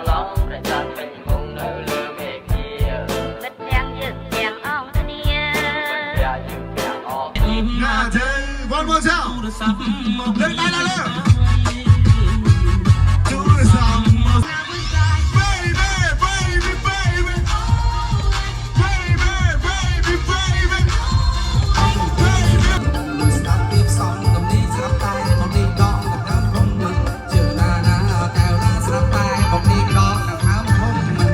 ឡងប្រចាំពេញមុងនៅលើមេឃាបិទទាំងយើងទាំងអងគ្នាយ៉ាយើងទាំងអងណាទេ one more time លើកដៃឡើងលើទូរស័ព្ទ baby baby baby baby baby baby ស្ដាប់ពីផ្សំកំលីស្រាប់តែមកនេះដងដង្ហើមហុំមិនជឿណាណាកែវណាស្រាប់តែមកនេះដងដង្ហើមហុំមិន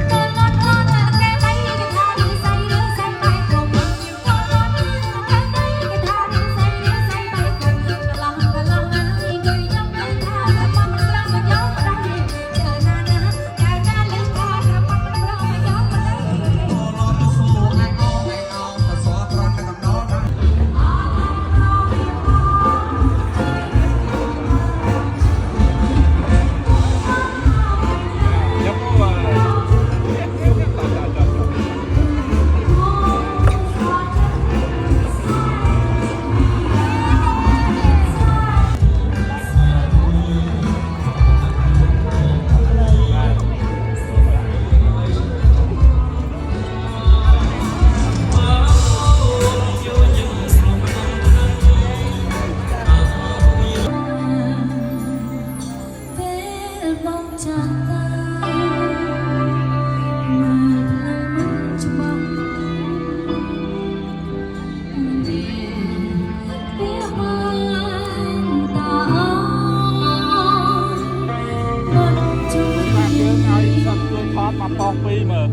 មកប៉ោះពីមើល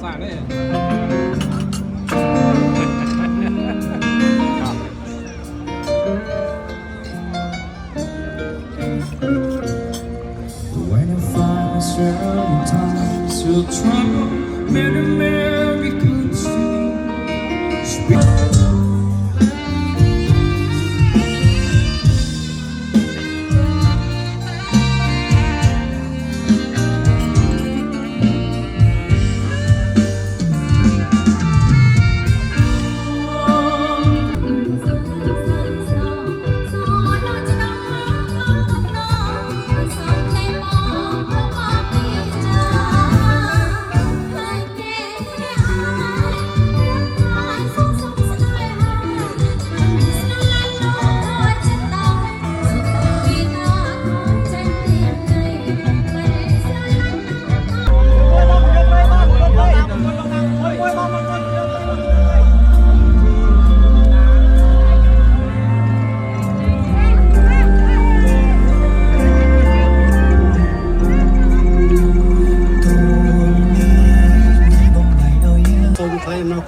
សានេះ When I find myself in times of trouble, Mary could sing.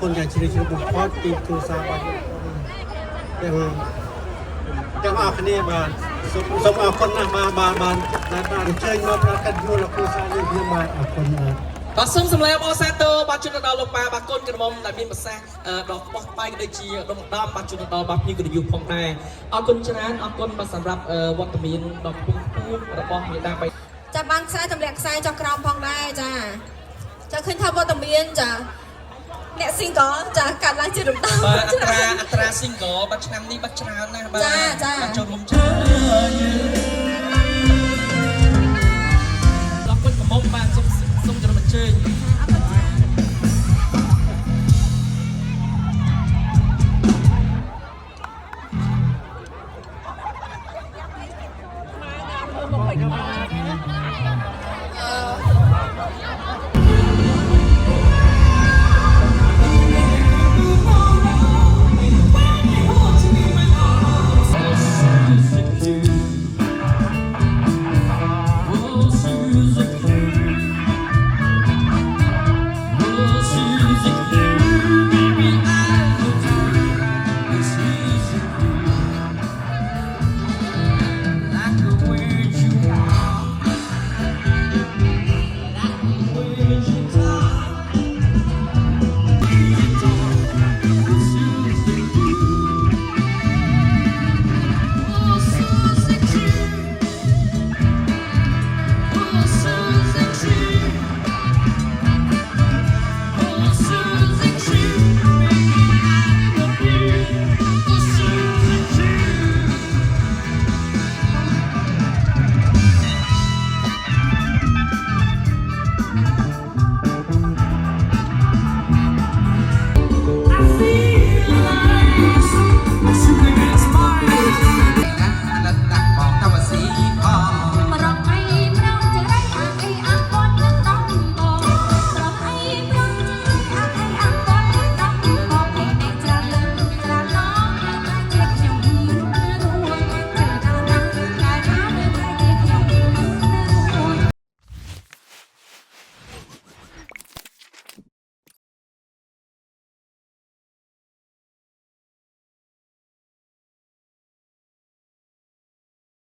con nhà chỉ được một phát tìm từ xa bao nhiêuแต่ว่าคันนี้มาสมเอาคนมาได้เชิญมาประกันยูแล้วคือซาเนี่ยยังมาเอาคนมาបាទសូមសម្លេងអបអរសាទរបាទជូនដល់លោកប៉ាបាទកូនក្រមុំដែលមានប្រសាសន៍ដល់បោះបែកដូចជាដុំដំបាទជូនដល់បាទភ្ញៀវកិត្តិយសផងដែរអរគុណច្រើនអរគុណបាទសម្រាប់វត្តមានដ៏ខ្ពង់ខ្ពស់របស់មេដាបៃចាបានខ្សែទម្លាក់ខ្សែចុះក្រោមផងដែរចាឃើញថាវត្តមានចាអ្នក single ចាកាត់ឡើងជារំដោបាទអត្រា single បាទឆ្នាំនេះបាទច្រើនណាស់បាទចូលរួមច្រើនអរគុណក្រមុំបាទសូមជម្រាបអញ្ជើញ